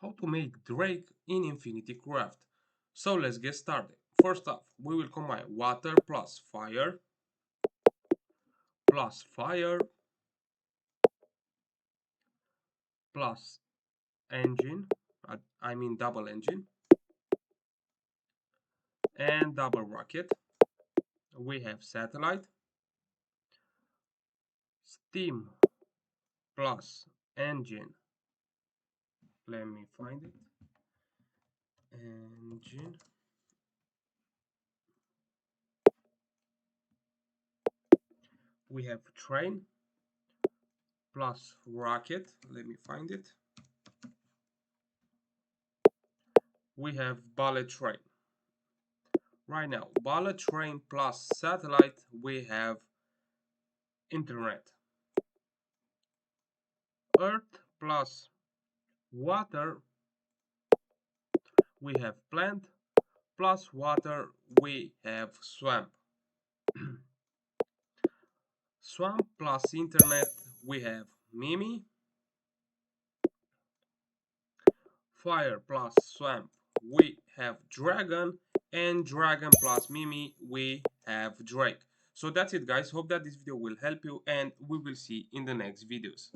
How to make Drake in Infinity Craft. So let's get started. First off, we will combine water plus fire plus engine, I mean double engine, and double rocket. We have satellite, steam plus engine. Let me find it. Engine. We have train plus rocket. Let me find it. We have bullet train. Right now, bullet train plus satellite, we have internet. Earth plus water, we have plant, plus water, we have swamp. Swamp plus internet, we have Mimi. Fire plus swamp, we have dragon. And dragon plus Mimi, we have Drake. So that's it, guys. Hope that this video will help you, and we will see in the next videos.